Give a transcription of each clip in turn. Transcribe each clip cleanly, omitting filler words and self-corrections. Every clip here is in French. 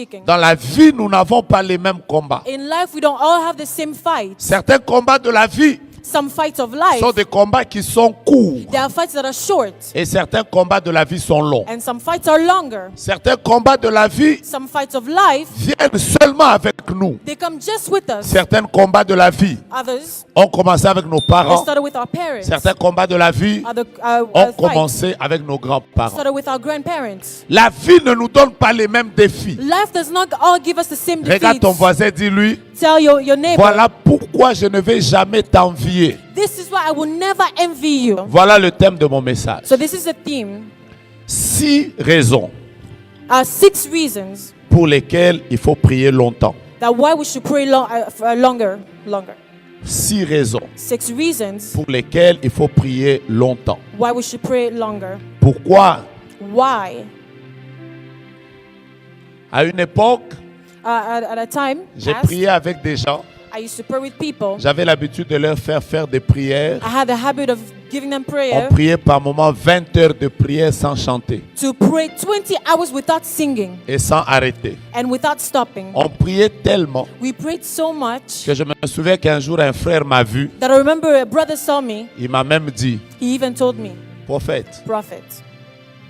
speaking. Dans la vie, nous n'avons pas les mêmes combats. In life, we don't all have the same fights. Certains combats de la vie Some fights of life, sont des combats qui sont courts. there are fights that are short. Et certains combats de la vie sont longs. And some fights are longer. Certains combats de la vie Some fights of life, viennent seulement avec nous. they come just with us. Certains combats de la vie Others, ont commencé avec nos they parents. started with our parents. Certains combats de la vie Other ont fights commencé avec nos grands-parents. started with our grandparents. La vie ne nous donne pas les mêmes défis. Life does not all give us the same Regarde ton defeats. voisin, dis-lui, Tell your neighbor, voilà pourquoi je ne vais jamais t'envier. this is why I will never envy you. Voilà le thème de mon message. So this is the theme. 6 raisons 6 reasons pour lesquelles il faut prier longtemps. that why we should pray longer. 6 raisons 6 reasons pour lesquelles il faut prier longtemps. why we should pray longer. Pourquoi? Why? À une époque, At a time, j'ai past, prié avec des gens. I used to pray with people. J'avais l'habitude de leur faire des prières. I had the habit of giving them On prayer priait par moments 20 heures de prière sans chanter to pray 20 hours without singing et sans arrêter. and without stopping. On priait tellement We prayed so much que je me souviens qu'un jour un frère m'a vu. that I remember a brother saw me. Il m'a même dit, He even told me, prophète, prophet,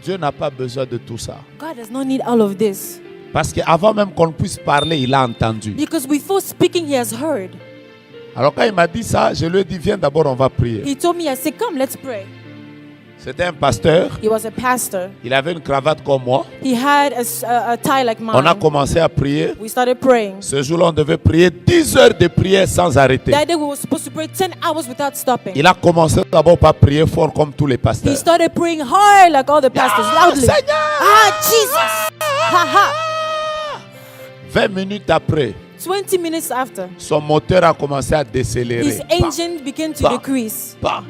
Dieu n'a pas besoin de tout ça. God does not need all of this. Parce qu'avant même qu'on puisse parler, il a entendu. Because before speaking, he has heard. Alors quand il m'a dit ça, je lui ai dit, viens d'abord, on va prier. He told me, I said, come, let's pray. C'était un pasteur. He was a pastor. Il avait une cravate comme moi. He had a tie like On a mine. commencé à prier. We started praying. Ce jour-là, on devait prier 10 heures de prière sans arrêter. That day we were supposed to pray 10 hours without stopping. Il a commencé d'abord par prier fort comme tous les He pasteurs. started praying hard like all the pastors, loudly. Seigneur! Ah, Jesus! Ha ha! 20 minutes après, 20 minutes after, son moteur a commencé à décélérer. his engine began to Bah. decrease. Bah,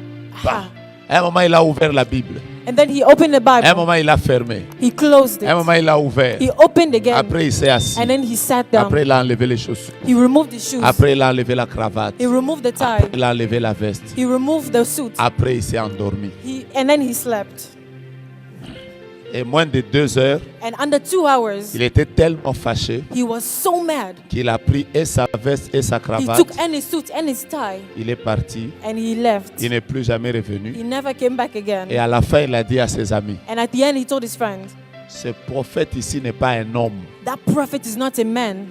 bah. Ah. À un moment, il a ouvert la Bible. And then he opened the À un Bible. moment, il a fermé. He closed À un it. moment, il a ouvert. He opened again. Après, il s'est assis. And then he sat down. Après, il a enlevé les chaussures. He removed his shoes. Après, il a enlevé la cravate. He removed the Après, tie. il a enlevé la veste. He removed the suit. Après, il s'est endormi. And then he slept. Et moins de 2 heures, And under 2 hours, il était tellement fâché he was so mad. qu'il a pris et sa veste et sa He cravate. took and his suit and his tie Il est parti. and he left. Il n'est plus jamais revenu. He never came back again. Et à la fin, il a dit à ses amis, And at the end, he told his friend, ce prophète ici n'est pas un homme, that prophet is not a man.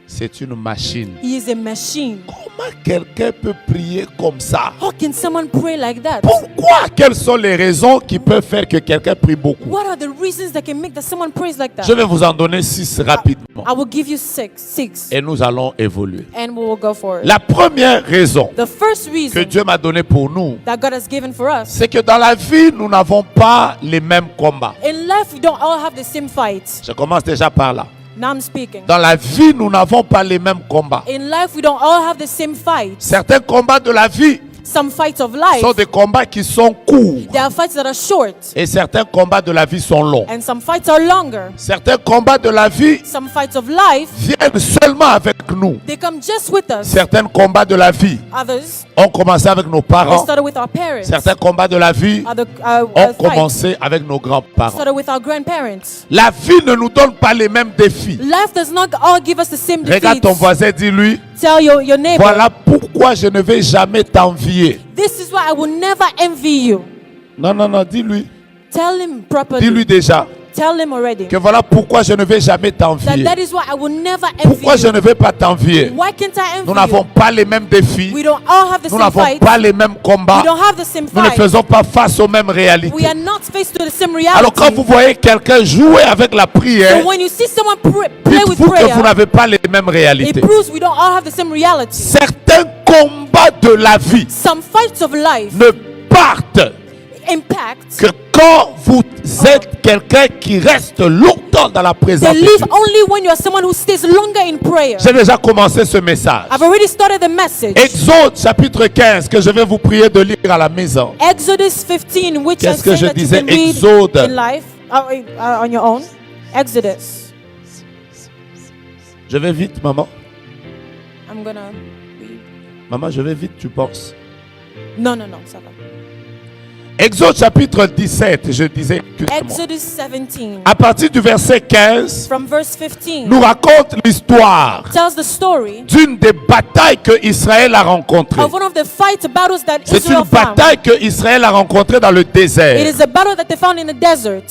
c'est une machine. He is a machine. Comment quelqu'un peut prier comme ça? How can someone pray like that? Pourquoi? Quelles sont les raisons qui peuvent faire que quelqu'un prie beaucoup? What are the reasons that can make that someone prays like Je that? vais vous en donner 6 rapidement. I will give you six, Et nous allons évoluer. and we will go for it. La première raison The first que reason Dieu m'a donnée pour nous, that God has given for us. c'est que dans la vie, nous n'avons pas les mêmes combats. In life, we don't all have the same fights. Je commence déjà par là. Now I'm speaking. Dans la vie, nous n'avons pas les mêmes combats. In life, we don't all have the same fights. Certains combats de la vie Some fights of life, sont des combats qui sont courts. there are fights that are short, Et certains combats de la vie sont longs. and some fights are longer. Certains combats de la vie Some fights of life, viennent seulement avec nous. they come just with us. Certains combats de la vie Others, ont commencé avec nos they parents. started with our parents. Certains combats de la vie Other ont fights commencé avec nos grands-parents. started with our grandparents. La vie ne nous donne pas les mêmes défis. Life does not all give us the same Regarde ton defeats. voisin, dis-lui, Tell your neighbor, voilà pourquoi je ne vais jamais t'envier. this is why I will never envy you. Non, non, non, dis-lui. Tell him properly. Dis-lui déjà Tell him already. que voilà pourquoi je ne vais jamais That t'envier. is why I will never envy Pourquoi je you. ne vais pas t'envier? Why can't I envy Nous n'avons you? pas les mêmes défis. We don't all have the Nous same n'avons fights. pas les mêmes combats. We don't have the same Nous ne fight. faisons pas face aux mêmes We réalités. are not faced to the same Alors quand reality. vous voyez quelqu'un jouer avec la prière, So when you see someone play with dites-vous que vous prayer, n'avez pas les mêmes it réalités. proves we don't all have the same reality. Certains combats de la vie Some fights of life ne partent impact. que quand vous êtes quelqu'un qui reste longtemps dans la présence They de live Dieu. only when you are someone who stays longer in prayer. J'ai déjà commencé ce message. I've already started the message. Exode chapitre 15 que je vais vous prier de lire à la maison. Exodus 15, which I Qu'est-ce que say je that you disais? can read Exode. in life on your own. Exodus. Je vais vite, maman. I'm gonna read. Maman, je vais vite, tu penses? No, ça va. Exode chapitre 17, je disais, excusez-moi. Exodus 17, À partir du verset 15, from verse 15, nous raconte l'histoire tells the story d'une des batailles que Israël a rencontrées. of one of the fight battles that C'est Israel une found. bataille que Israël a rencontrée dans le It désert. is a battle that they found in the desert.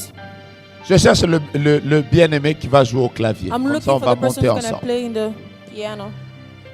Je cherche le bien-aimé qui va jouer au clavier. I'm Comme looking ça, on for va the person monter who's going to ensemble. play in the piano.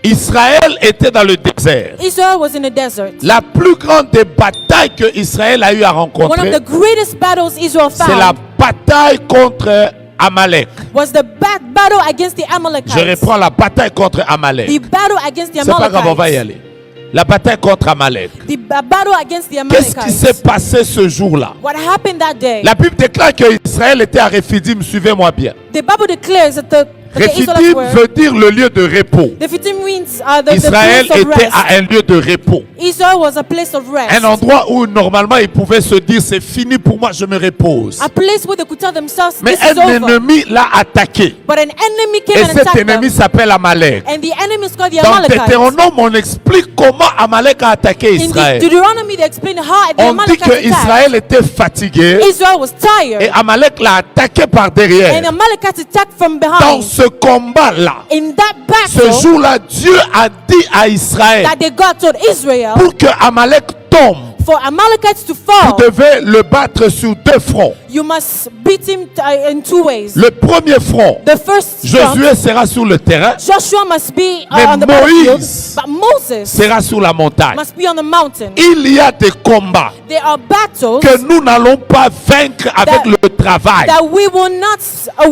Israël était dans le désert. Israel was in the desert. La plus grande des batailles que Israël a eu à One of rencontrer, the greatest battles Israel c'est la found bataille contre Amalek. was the battle against the Je Amalekites. reprends la bataille contre Amalek. The battle against the C'est pas grave, on va y Amalekites. aller. La bataille contre Amalek. The battle against the Qu'est-ce qui s'est Amalekites. passé ce jour-là? What happened that day? La Bible déclare que Israël était à Rephidim. Suivez-moi bien. The Bible declares that the Israelites Rephidim were. veut dire le lieu de repos. The 15 means the Israël place of était rest. à un lieu de repos. Israel was a place of rest. Un endroit où normalement ils pouvaient se dire c'est fini pour moi, je me repose. A place where they could tell themselves Mais this is un over. ennemi l'a attaqué. But an enemy Et came and cet attacked ennemi them. s'appelle Amalek. And the enemy is called the Dans Amalekites. Deutéronome, on explique comment Amalek a attaqué In the Israël. Deuteronomy, they explain how the On dit Amalekites que attacked. Israël était fatigué Israel was et tired. Amalek l'a attaqué par And derrière. the Amalekites attacked from Dans behind. ce combat-là, In that ce battle jour-là, Dieu a dit à Israël, that they God told Israel, pour que Amalek tombe, for Amalekites to vous fall, devez le battre sur deux fronts. you must beat him in two ways. Le premier front, The first front, Josué sera sur le terrain, Joshua must be Mais on the battlefield, Moïse but Moses sera sur la montagne. must be on the mountain. Il y a des combats There are battles que nous n'allons pas vaincre avec le travail. that we will not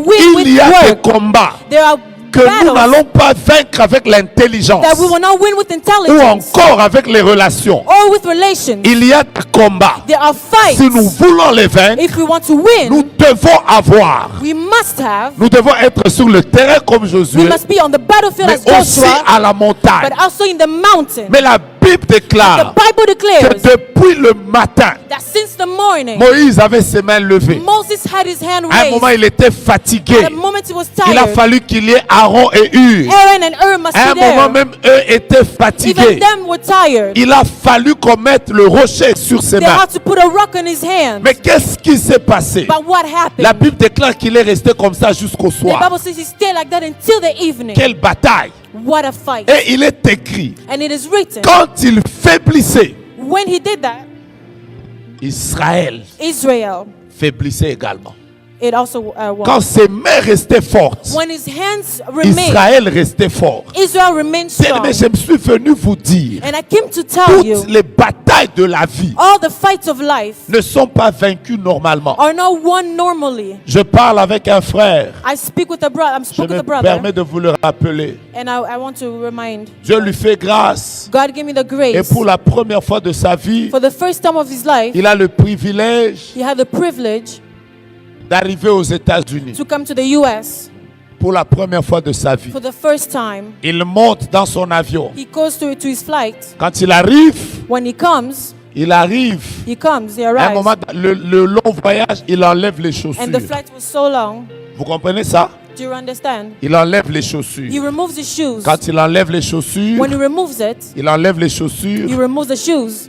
win with Il y a des work. combats There are que nous battles n'allons pas vaincre avec l'intelligence that we will not win with ou intelligence encore avec les relations. or with relations. Il y a des combats. There are fights. Si nous voulons les vaincre, If we want to nous win, devons avoir, we must have, nous devons être sur le terrain comme we Josué, must be on the battlefield mais as aussi Joshua, à la montagne. but also in the mountain. Mais la Bible The déclare Bible que declares depuis le matin, that since the morning, Moïse avait ses mains levées. Moses had his hand À un moment, raised. il était fatigué. At the moment he was Il a tired, fallu qu'il y ait Aaron et Hur. Aaron and Ur must À un be moment there. même, eux étaient Even fatigués. them were tired. Il a fallu qu'on mette le rocher sur ses They mains. had to put a rock on his hand. Mais qu'est-ce qui s'est passé? But what happened? La Bible déclare qu'il est resté comme ça jusqu'au The soir. Bible says he stayed like that until the evening. Quelle bataille! What a fight. Et il est écrit, And it is written, quand il faiblissait, when he did that, Israël Israel, faiblissait également. it also won. Quand ses mains restaient fortes, When his hands remained, Israël restait fort. Israel remained strong. Mais je me suis venu vous dire, And I came to tell you, toutes les batailles de la vie all the fights of life ne sont pas vaincues normalement. are not won normally. Je parle avec un frère. I speak with a brother. I'm Je speaking with me a brother, permets de vous le rappeler. and I want to remind. Dieu lui fait grâce. God gave me the Et grace. pour la première fois de sa vie, For the first time of his life, il a le privilège he had the privilege d'arriver aux États-Unis. to come to the U.S. Pour la première fois de sa vie. for the first time. Il monte dans son avion. He goes to his flight. Quand il arrive, When he comes, he he À un arrives. moment, le long voyage, il enlève les chaussures. And the flight was so long. Vous comprenez ça? Do you understand? Il enlève les He chaussures. removes his shoes. Quand il enlève les chaussures, When he removes it, il enlève les he chaussures. removes the shoes.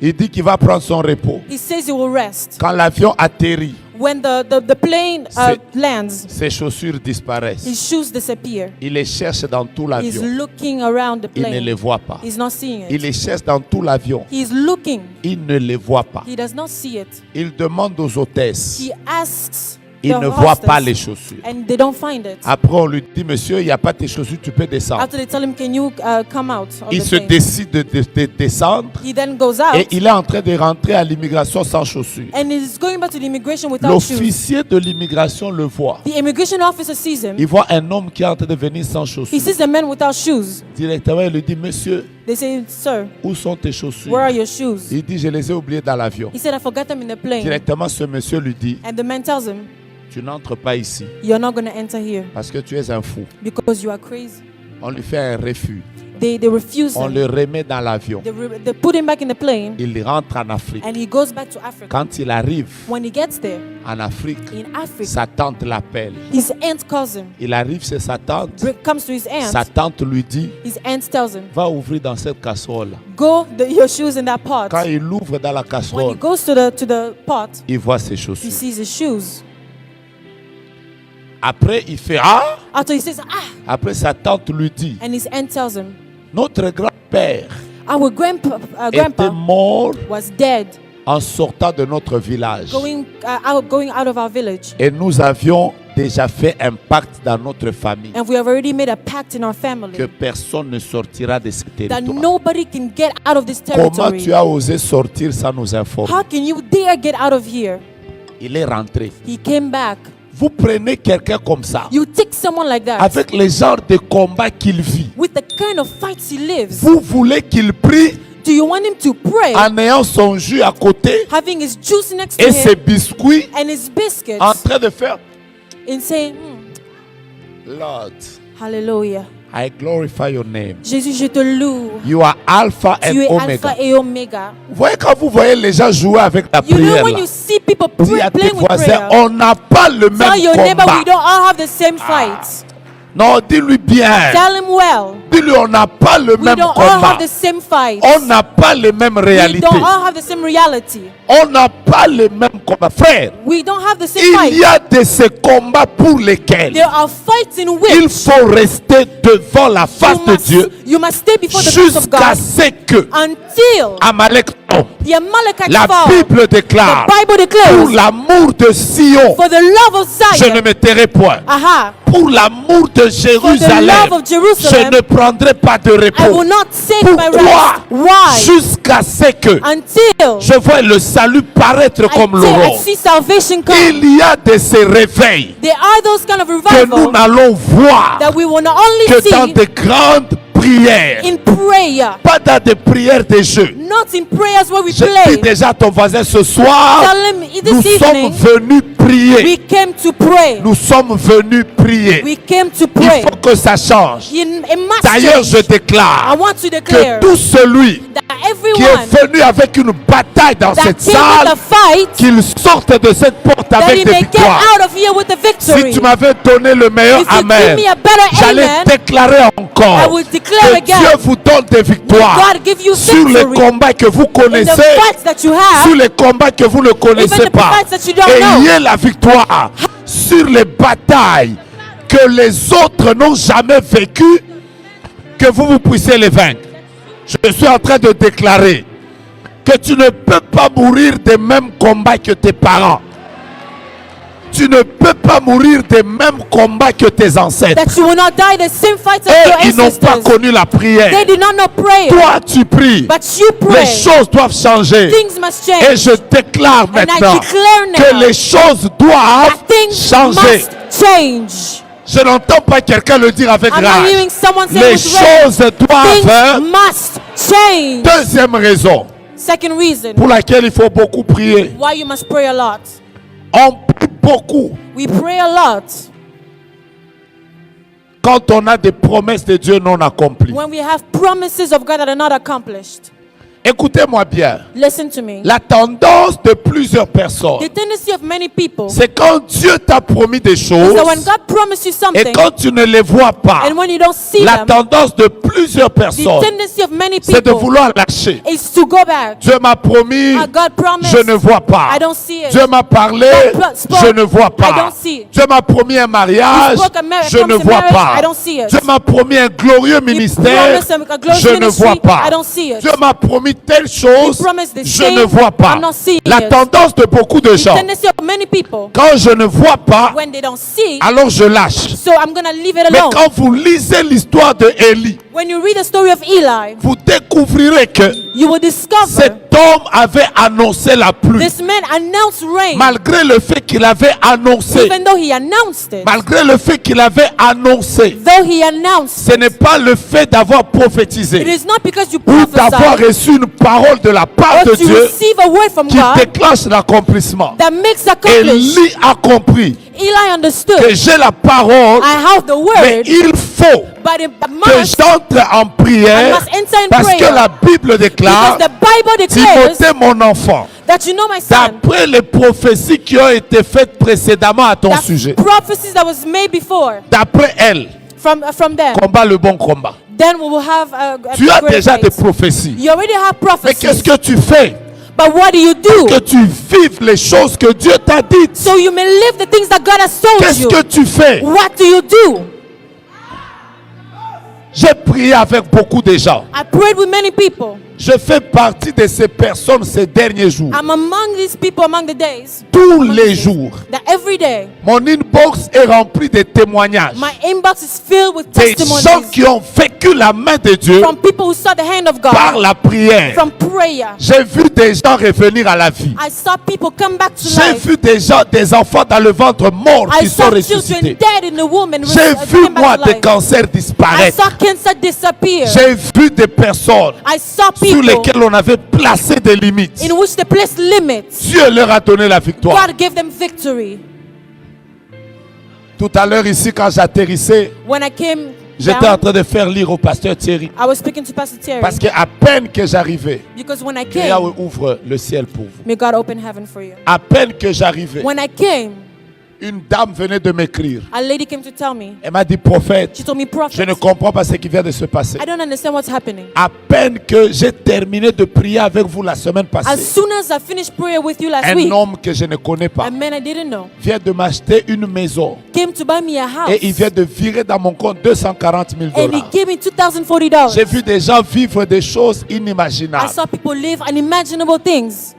Il dit qu'il va prendre son repos. He says he will rest. Quand l'avion atterrit, When the plane lands, ses chaussures his disparaissent. shoes disappear. Il les cherche dans tout He's l'avion. looking around the Il ne les plane. voit pas. He's not seeing Il it. les cherche dans tout l'avion. He's looking. Il ne les voit pas. He does not see it. Il demande aux hôtesses. He asks Il the ne voit pas hostess, les chaussures. and they don't find it. Après, on lui dit, monsieur, il n'y a pas tes chaussures, tu peux descendre. After they tell him, can you come out of Il the se plane? décide de descendre He then goes out, et il est en train de rentrer à l'immigration sans chaussures. and he's going back to the immigration without shoes. L'officier de l'immigration le voit. The immigration officer sees him. Il voit un homme qui est en train de venir sans He chaussures. sees a man without shoes. Directement, il lui dit, monsieur, They say, sir, où sont tes chaussures? where are your shoes? Il dit, je les ai oubliées dans l'avion. He said, I forgot them in the plane. Directement, ce monsieur lui dit, And the man tells him, tu n'entres pas ici you're not going to enter here parce que tu es un fou. because you are crazy. On lui fait un refus. they refuse On him. le remet dans l'avion. They put him back in the plane, Il rentre en Afrique. and he goes back to Africa. Quand il arrive When he gets there, en Afrique, in Africa, sa tante l'appelle. his aunt calls him. Il arrive chez sa tante. Comes to his Sa aunt. tante lui dit, His aunt tells him, va ouvrir dans cette casserole. go your shoes in that pot. Quand il ouvre dans la When he casserole, goes to the pot, il voit ses he chaussures. sees his shoes. Après, il fait ah. After he says, Après, sa tante lui dit, and his aunt tells him, notre grand-père our grandpa était mort was dead, en sortant de notre village. going out of our village, Et nous avions déjà fait un pacte dans notre famille and we have already made a pact in our family que personne ne sortira de ce that territoire. nobody can get out of this Comment territory. tu as osé sortir sans nous informer? How can you dare get out of here? Il est rentré. He came back. Vous prenez quelqu'un comme ça, You take someone like that avec les genres de combats qu'il vit. with the kind of fights he lives. Vous voulez qu'il prie Do you want him to pray, en ayant son jus à côté having his juice next to et ses him biscuits and his biscuits, en train de faire and saying, Lord, Hallelujah. I glorify your name. Jésus, je te loue. You are Alpha Tu and es Omega. Alpha et Omega. Vous voyez quand vous voyez les gens jouer avec la You know prière when là, you see people dis à tes playing with voisins, prayer, on n'a pas le tell même your neighbor combat. we don't all have the same fights. Non, dis-lui bien. Tell him well. Dis-lui, on n'a pas le We même don't all combat. have the same fights. On n'a pas les mêmes We réalités. don't all have the same reality. On n'a pas les mêmes combats. Frère, We don't have the same il fights. y a de ces combats pour lesquels There are fights in il which faut rester devant la face de Dieu you must stay before the face of jusqu'à God ce que until Amalek tombe. the Amalekites La fall. Bible déclare, The Bible pour declares, l'amour de Sion, for the love of je ne Zion, me tairai point. aha, Pour l'amour de Jérusalem, love of Jerusalem, je ne prendrai pas de I will repos. not take my Pourquoi? rest. Why? Jusqu'à ce que Until je vois le salut paraître comme I l'aurore. see salvation come. Il y a de ces réveils There are those kind of que nous revival n'allons voir that we will not only que dans see de grandes prières, in prayer, pas dans des prières de jeu. not in prayers where we Je dis play. déjà à ton voisin ce soir, Tell him nous this sommes evening venus prier. we came to pray. Nous sommes venus prier. We came to Il pray. faut que ça change. It must D'ailleurs, je change. I déclare want to que declare tout celui that qui everyone est venu avec une bataille dans that cette came with salle, a fight, qu'il sorte de cette porte that he avec des may get victoires. out of here with a Si victory. tu m'avais donné le meilleur If you give amen, me a better j'allais amen, déclarer I encore will declare que again, Dieu vous donne des victoires God give you sur les victory combats que vous in the connaissez, fights that you have, sur les combats que vous ne even connaissez the pas. fights that you don't know. Ayez la victoire sur les batailles que les autres n'ont jamais vécues, que vous puissiez les vaincre. Je suis en train de déclarer que tu ne peux pas mourir des mêmes combats que tes parents. Tu ne peux pas mourir des mêmes combats que tes ancêtres. that you will not die the same fights as Eux, your ils n'ont pas ancestors. connu la prière. They did not know prayer, Toi, tu pries. but you Les pray. choses doivent changer. Things must Et change. je déclare And I maintenant declare now que les choses doivent that things changer. must change. Je n'entends pas quelqu'un le dire avec I'm not rage. hearing someone say Les with rage. choses doivent. Things must change. Deuxième raison Second reason pour laquelle il faut beaucoup prier. why you must pray a lot. On prie beaucoup We pray a lot quand on a des promesses de Dieu non accomplies. when we have promises of God that are not accomplished. Écoutez-moi bien. Listen to me. La tendance de plusieurs personnes, The tendency of many people is c'est quand Dieu t'a promis des choses that when God promised you et something quand tu ne les vois pas, and when you don't see la them, tendance de plusieurs the personnes, tendency of many c'est de people vouloir lâcher. is to go back. Dieu m'a promis, God promised, je ne vois pas. I don't see it. Dieu m'a parlé, God spoke, je ne vois I pas. don't see it. Dieu m'a promis un mariage, He spoke je ne promised a vois marriage, pas. I don't see it. Dieu m'a promis un glorieux ministère, promised a glorious je ne ministry, vois pas. I don't see it. Dieu m'a promis telle chose, He promised the je same, ne vois pas. I'm not seeing La it. tendance de beaucoup de The gens, tendency of many people, quand je ne vois pas, when they don't see, alors je lâche. so I'm going to leave it Mais alone. quand vous lisez l'histoire de Élie, When you read the story of Eli, vous découvrirez que you will discover cet homme avait annoncé la pluie. this man announced rain, Malgré le fait qu'il avait annoncé, even though he announced it. malgré le fait qu'il avait annoncé, Though he announced ce it, n'est pas le fait d'avoir it prophétisé is not because you ou d'avoir prophesy reçu une parole de la part or de to Dieu receive a word from qui God déclenche l'accomplissement. that makes accomplish. Élie a compris Eli understood, que j'ai la parole, I have the mais word, il faut faut que j'entre en prière I must enter in parce que prayer. la Bible déclare, Because the Bible declares Timothée mon enfant, that you know my son. d'après les prophéties qui ont été faites précédemment à ton That sujet, prophecies that was made before d'après elle, from them. combat le bon combat. Then we will have a Tu as great déjà des faith. prophéties. You already have Mais prophecies. qu'est-ce que tu fais? But what do you do? Que tu vives les choses que Dieu t'a dites. So you may live the things that God has told Qu'est-ce you. que tu fais? What do you do? J'ai prié avec beaucoup de gens. I prayed with many people. Je fais partie de ces personnes ces derniers jours. I'm among these people among the days. Tous les jours, That every day, mon inbox est rempli de témoignages. my inbox is filled with Des gens testimonies qui ont vécu la main de Dieu from people who saw the hand of par God, la prière. from prayer. J'ai vu des gens revenir à la vie. I saw people come back to J'ai life. vu des gens, des enfants dans le ventre morts I qui sont saw children ressuscités. dead in the womb and J'ai vu came moi back to des life. cancers I disparaître. saw cancer disappear. J'ai vu des personnes I saw sur people lesquelles on avait placé des limites. in which they placed limits. Dieu leur a donné la victoire. God gave them victory. Tout à l'heure ici, quand j'atterrissais, When I came j'étais en down, train de faire lire au pasteur Thierry. I was speaking to Pastor Terry. Parce qu'à peine que j'arrivais, Because when I Dieu came, ouvre le ciel pour vous. may God open heaven for you. À peine que j'arrivais, When I came, une dame venait de m'écrire. a lady came to tell me. Elle m'a dit, prophète, She told me, je prophet, ne comprends pas ce qui vient de se passer. I don't understand what's happening. À peine que j'ai terminé de prier avec vous la semaine As passée, soon as I finished prayer with you last un week, homme que je ne connais pas a man I didn't know vient de m'acheter une maison came to buy me a house. et il vient de virer dans mon compte 240 000 And he dollars. gave me $2,040. J'ai vu des gens vivre des choses I inimaginables. saw people live unimaginable things.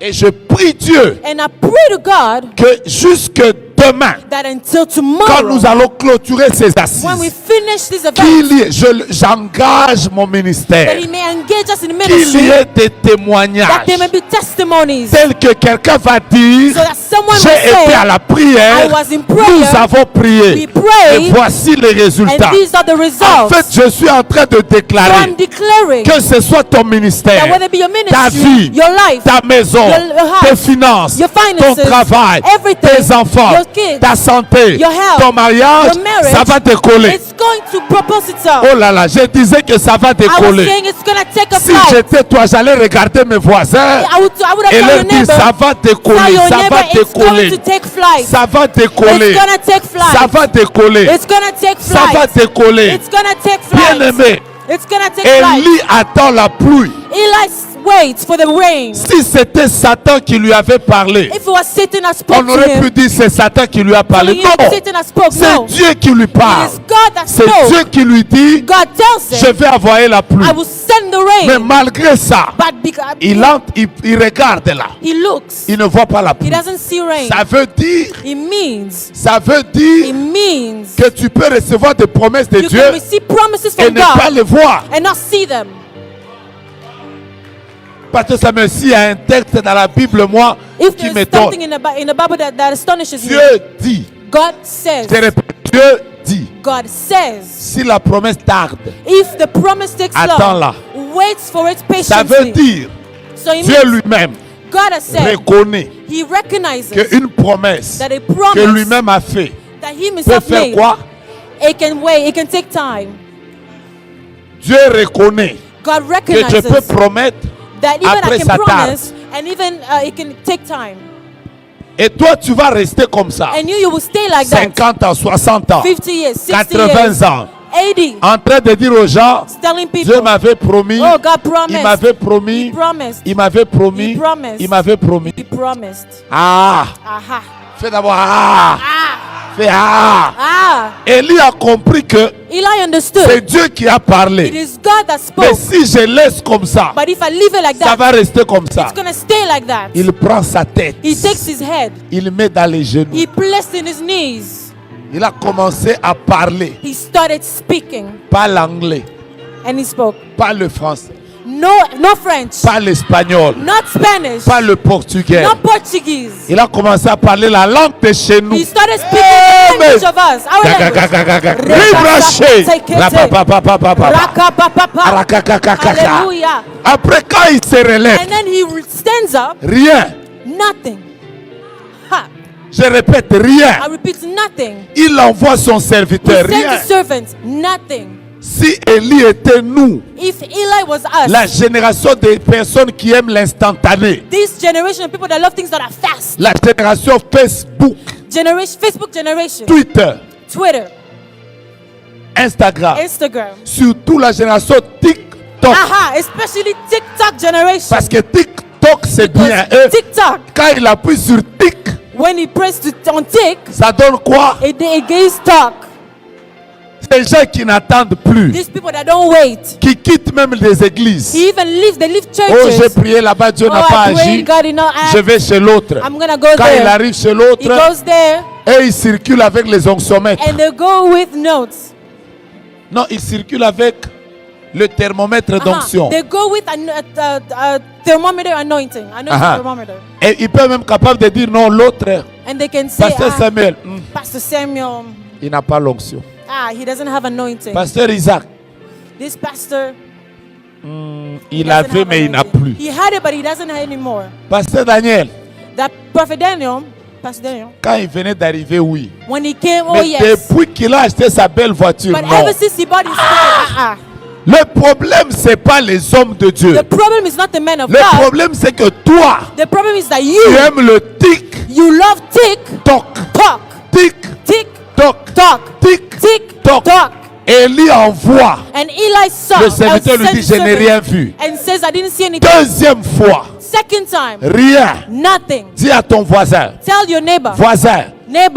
Et je prie Dieu And I pray to God que jusque demain, that until quand tomorrow, nous allons clôturer ces when we assises, finish this event, qu'il y ait, j'engage mon that ministère, he may engage us in qu'il y ministry, ait des that témoignages there may be testimonies, tels que quelqu'un va dire, so that someone will j'ai été à say, la prière, I was in prayer, nous avons prié, we prayed, et voici les and résultats. these are the En results. fait, je suis en train de So déclarer I'm declaring que ce soit ton that ministère, whether it be your ta ministry, vie, your life, ta maison, your house, tes finances, your ton finances, travail, everything, tes enfants, your kids, ta santé, your health, ton mariage, your marriage, ça va décoller. it's going to propose itself. Oh là là, je disais que ça va I was décoller. saying it's going to take a Si flight. j'étais toi, j'allais regarder mes voisins I would have et told leur your dire neighbor, ça va tell décoller, your ça neighbor va it's going décoller, to take flight. ça va décoller, It's going to take ça flight. va décoller, It's going to take ça va flight. décoller. It's going to take flight. Bien-aimé, It's going to take flight. Élie attend la pluie. Eli waits for the rain. Si c'était Satan qui lui avait parlé, If it was Satan that spoke on to aurait him, pu dire c'est Satan qui lui a parlé. telling Non, you Satan that spoke, c'est no. Dieu qui lui It parle. is God that C'est spoke. Dieu qui lui dit, God tells je him, vais envoyer la pluie. I will send the Mais rain. malgré ça, But because il regarde là. he looks, Il ne voit pas la he pluie. doesn't see rain. Ça veut dire, It means, dire it means que tu peux recevoir des promesses de you Dieu can receive promises et from ne pas God les voir. and not see them. Parce que ça me s'il y a un texte dans la Bible, moi, If qui there's m'étonne. something in the Bible that astonishes me, Dieu dit, God says, je répète, Dieu dit, God says, si la promesse tarde, if the promise takes attends-la. long, waits for it Ça veut patiently. dire, So it Dieu means lui-même God has said, reconnaît he recognizes qu'une promesse that a que promise lui-même a fait that he peut himself faire made, quoi? it can wait, it can take time. Dieu reconnaît God que je peux recognizes promettre that even après I ça can tarde. promise and even it can take time. Et toi, tu vas rester comme ça. And you will stay like that 50 ans, 60 ans, 50 years, 60 80 years, ans, 80, en train de dire aux gens, telling Dieu people, m'avait promis, oh, God il promised, m'avait he promis, promised, il m'avait promis, He promised. il m'avait promis. he promised. Ah, Aha. fais d'abord ah, Ah. fais ah. Ah. Élie a compris que Eli c'est understood. Dieu qui a It parlé. is God that Mais spoke. si je laisse comme ça, But if I leave it like ça that, va rester comme ça. it's going to stay like that. Il prend sa tête, He takes his head. il met dans les genoux. He placed in his knees. Il a commencé à parler, He started speaking. pas l'anglais, And he spoke. pas le français, No French. pas l'espagnol, Not Spanish. pas le portugais. Not Portuguese. Il a commencé à parler la langue de chez nous. He started speaking the language of us. Our language. Libraché. Rakakakaka. Hallelujah. Après, quand il se relève, And then he stands up. rien. Nothing. Ha. Je répète, rien. I repeat, nothing. Il envoie son He serviteur, sent rien. his servants, nothing. Si Élie était nous, If Eli was us, la génération des personnes qui aiment l'instantané, this generation of people that love things that are fast, la génération Facebook, Facebook generation, Twitter, Twitter, Instagram, Instagram, surtout la génération TikTok. especially TikTok generation. Parce que TikTok, c'est bien. Because Et TikTok, quand il appuie sur Tik, when he pressed on tick, ça donne quoi? it gives talk. Des gens qui n'attendent plus, These people that don't wait, qui quittent même les églises. he even they leave Oh, j'ai churches. prié là-bas, Dieu n'a Oh, pas I prayed, agi. God did not act. Je vais chez l'autre. I'm gonna go Quand il there. arrive chez He l'autre, goes there et il circule avec les onxomètres. and they go with notes. Non, il circule avec le thermomètre d'onction. They go with a thermometer anointing. Thermometer. Et il peut même capable de dire non, l'autre, And they can say, Pasteur Samuel, Pastor Samuel, il n'a pas l'onction. he doesn't have anointing. Pasteur Isaac, This pastor, il doesn't avait have mais il n'a anointing. plus. He had it, but he doesn't have it anymore. Pasteur Daniel, That Prophet Daniel, Pastor Daniel, quand il venait d'arriver, oui. when he came, Mais yes. depuis qu'il a acheté sa belle voiture, But non. ever since he bought his car, Le problème, c'est pas les hommes de Dieu. The problem is not the man of Le God. problème, c'est que toi, The problem is that tu you aimes le love tick, tic-toc. talk, Tic-toc. talk, Tic-toc. tick, talk. Élie envoie. And Eli saw. Le serviteur lui sent dit, his je n'ai servant rien vu. And says, I didn't see anything. Deuxième fois, Second time, rien. nothing. Dis à ton voisin, Tell your neighbor, voisin,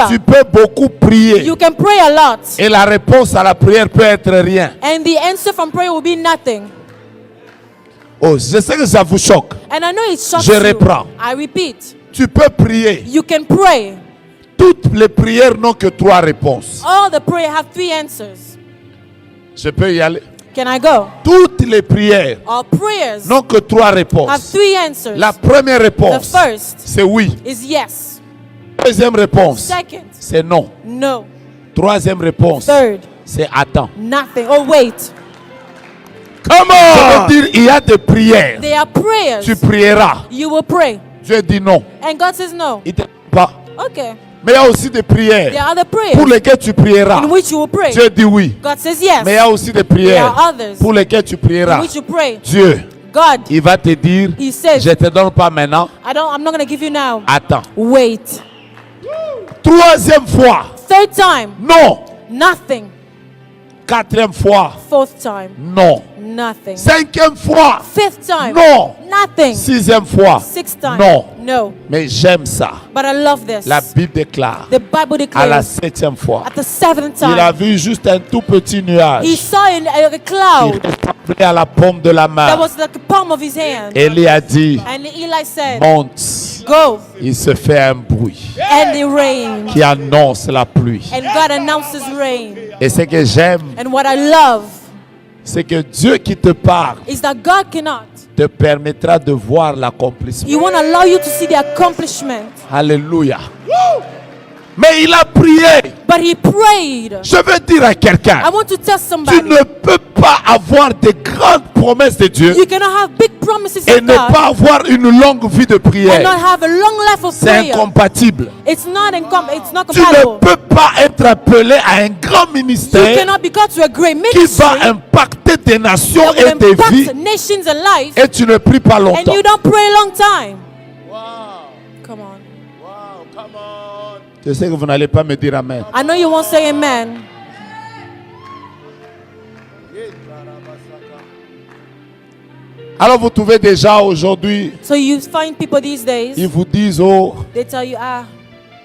tu peux beaucoup prier. you can pray a lot. Et la réponse à la prière peut être rien. And the answer from prayer will be nothing. Oh, je sais que ça vous choque. And I know it shocks Je you. reprends. I repeat, Tu peux prier. you can pray. Toutes les prières n'ont que 3 réponses. All the prayer have 3 answers. Je peux y aller. Can I go? Toutes les prières All prayers n'ont que 3 have réponses. 3 answers. La première The réponse, first c'est oui. is yes. Deuxième réponse, Second, c'est non. no. Troisième réponse, Third, c'est attends. nothing. Oh, wait. Comment? Je veux dire, il y a des prières. They are prayers. Tu prieras. You will pray. Dieu dit non. And God says no. Il ne te pas. Okay. Mais il y a aussi des prières There are other pour prayers lesquelles tu prieras. in which you will pray. Dieu dit oui. God says yes. Mais il y a aussi des There prières are others pour lesquelles tu in prieras. which you pray. Dieu, God, il va te dire, He says, je ne te donne pas maintenant. I'm not going to give you now. Attends. Wait. Troisième fois, Third time, non. nothing. Quatrième fois, Fourth time, non. nothing. Cinquième fois, Fifth time, non. nothing. Sixième fois, Sixth time, non. no. Mais j'aime ça. But I love this. La Bible déclare, The Bible à la declares 7e fois, at the 7th il a time, vu juste un tout petit nuage he saw a qui cloud ressemblait à la paume de la that main. was like the palm of his hand. Élie a dit, And Eli said, monte. go. Il se fait un bruit And it rained. qui annonce la pluie. And God announces rain. Et ce que j'aime, And what I love c'est que Dieu qui te parle is that God cannot. te permettra de voir He l'accomplissement. won't allow you to see the accomplishment. Alléluia. Mais il a prié. But he prayed. Je veux dire à quelqu'un, I want to tell tu somebody, ne peux pas avoir de grandes promesses de Dieu you cannot have big promises et of ne God pas avoir une longue vie de and not prière. have a long life of C'est prayer. incompatible. It's not Tu ne compatible. peux pas être appelé à un grand You ministère cannot be called to a great qui ministry va impacter des nations that will et des vies impact nations and life, et tu ne pries pas and longtemps. you don't pray a long time. Come on. Je sais que vous n'allez pas me dire amen. I know you won't say amen. Alors vous trouvez déjà aujourd'hui, So you find people these ils days, vous disent, oh, they tell you,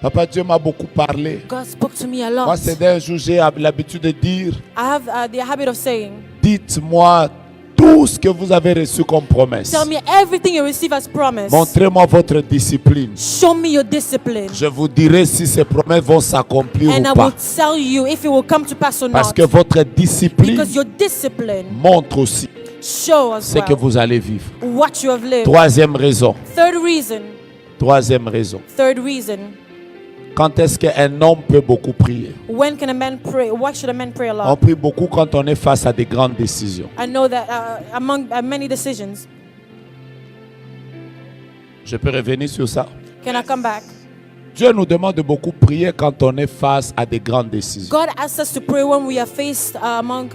Papa Dieu m'a beaucoup parlé. God spoke to me a Moi, lot. c'est d'un jour, j'ai l'habitude de dire, I have the habit of saying, dites-moi tout ce que vous avez reçu comme promesse. tell me everything you receive as promise. Montrez-moi votre discipline. Show me your discipline. Je vous dirai si ces promesses vont s'accomplir And I ou will pas. tell you if it will come to pass or Parce not. que votre discipline Because your discipline montre aussi show as ce que well vous allez vivre. what you have lived. Troisième raison. Third reason. Troisième raison. Third reason. Quand est-ce qu'un homme peut beaucoup prier? When can a man pray? Why should a man pray a On lot? prie beaucoup quand on est face à des grandes décisions. I know that among many decisions. Je peux revenir sur ça. Can I come back? Dieu nous demande de beaucoup prier quand on est face à des grandes décisions. God asks us to pray when we are faced among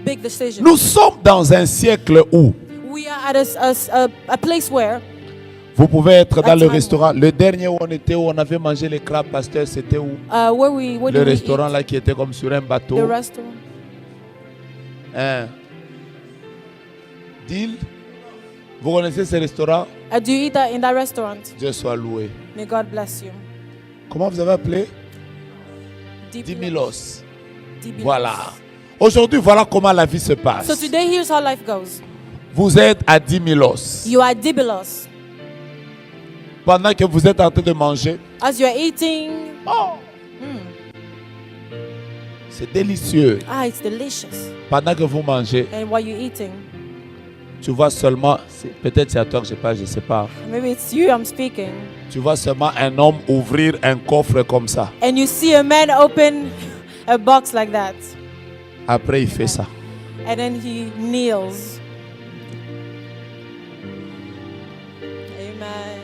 big decisions. Nous sommes dans un siècle où We are at a place where vous pouvez être dans le time. restaurant. Le dernier où on était, où on avait mangé les crabes, pasteur, c'était où? where Le do we restaurant eat? là qui était comme sur un bateau. The restaurant. Hein? Deal? Vous connaissez ce restaurant? Do you eat in that restaurant? Dieu soit loué. May God bless you. Comment vous avez appelé? Dibilos. Dimilos. Dibilos. Voilà. Aujourd'hui, voilà comment la vie se passe. So today, here's how life goes. Vous êtes à Dimilos. You are Dibilos. Pendant que vous êtes en train de manger, As you are eating, c'est délicieux. it's delicious. Pendant que vous mangez, And while you're eating, tu vois seulement, peut-être c'est à toi que je parle, je ne sais pas. maybe it's you I'm speaking, Tu vois seulement un homme ouvrir un coffre comme ça. and you see a man open a box like that, Après, il fait ça. and then he kneels. Amen.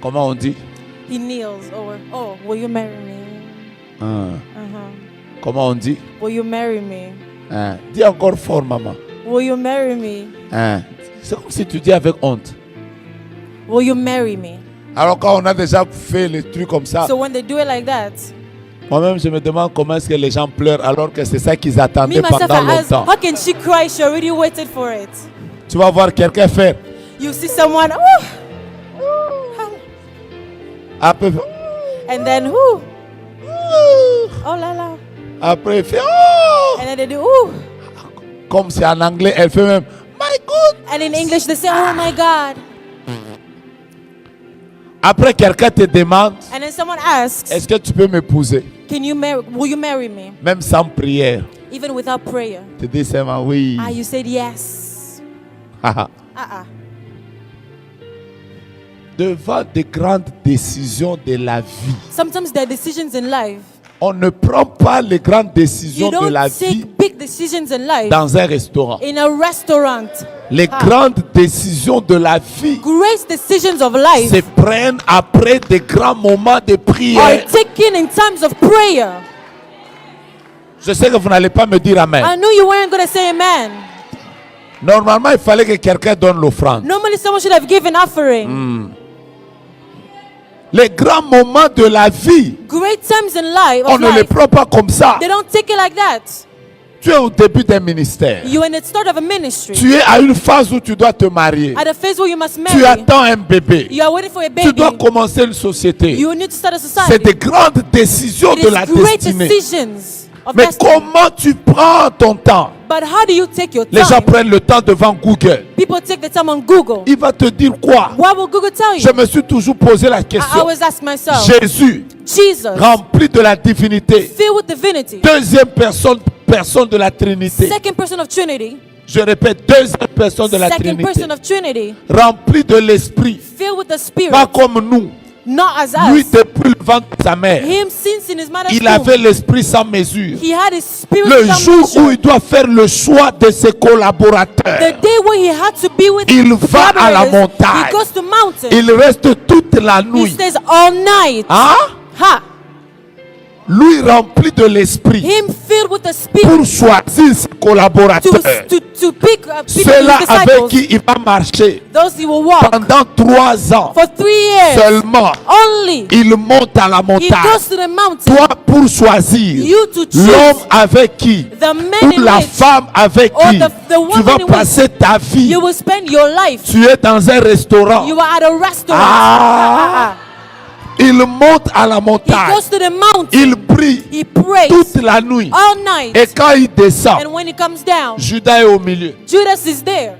Comment on dit? He kneels over. Oh, will you marry me? Hein. Uh-huh. Comment on dit? Will you marry me? Hein. Dis encore fort, maman. Will you marry me? Hein. C'est comme si tu dis avec honte. Will you marry me? Alors quand on a déjà fait les trucs comme ça, So when they do it like that, moi-même je me demande comment est-ce que les gens pleurent alors que c'est ça qu'ils me attendaient myself, pendant I ask, longtemps. how can she cry? She already waited for it. Tu vas voir quelqu'un faire. You see someone, Après, and then oh la la, après il fait oh! and then they do ooh, Comme c'est en anglais, elle fait même my God. and in English they say, oh my God, Après quelqu'un te demande, and then someone asks, est-ce que tu peux m'épouser? will you marry me? Même sans prière. Even without prayer. Tu dis seulement oui. You said yes. Devant de grandes décisions de la vie, Sometimes there are decisions in life. on ne prend pas les grandes décisions You de don't la vie take big decisions in life dans un restaurant. in a restaurant. Les grandes décisions de la vie Great decisions of life se prennent après des grands moments de are prière. taken in times of prayer. Je sais que vous n'allez pas me dire amen. I knew you weren't going to say amen. Normalement, il fallait que quelqu'un donne l'offrande. Normally someone should have given offering. Les grands moments de la vie, Great times in life, on of ne les life, prend pas comme ça. they don't take it like that. Tu es au début d'un ministère. You're in the start of a ministry. Tu es à une phase où tu dois te marier. At a phase where you must Tu marry. attends un bébé. You are waiting for a Tu baby. dois commencer une société. You need to start a C'est society. des grandes décisions It de is la great destinée. decisions of Mais destiny. comment tu prends ton temps? But how do you take your Les gens time? prennent le temps devant Google. People take the time on Google. Il va te dire quoi? What will Google tell Je you? me suis toujours posé la I question. always ask myself, Jésus, Jesus, rempli de la divinité, filled with divinity, deuxième personne de la Trinité. second person of Trinity, Je répète, deuxième personne de la second Trinité. person of Trinity, Rempli de l'Esprit. filled with the Spirit, Pas comme nous. not as Lui, us. depuis le ventre de sa mère, Him since in his mother's il womb, avait l'Esprit sans mesure. he had his spirit Le without jour measure. où il doit faire le choix de ses The collaborateurs, day when he had to be with il his va à la collaborators, montagne. he goes to mountain. Il reste toute la He nuit. stays all night. Hein? Ha! Lui rempli de l'Esprit Him filled with the Spirit pour choisir ses collaborateurs. to pick people, Ceux-là his avec disciples, qui il va marcher those he will walk pendant 3 ans for 3 years seulement. only. Il monte à la He montagne. goes to the mountain. Toi pour choisir You to l'homme choose avec qui the man ou in la which femme avec or qui the tu woman vas in which passer ta vie. you will spend your life. Tu es dans un restaurant. You are at a restaurant. Ah. Il monte à la He montagne. goes to the mountain. Il prie He prays toute la nuit. all night. Et quand il descend, And when he comes down, Judas est au milieu. Judas is there.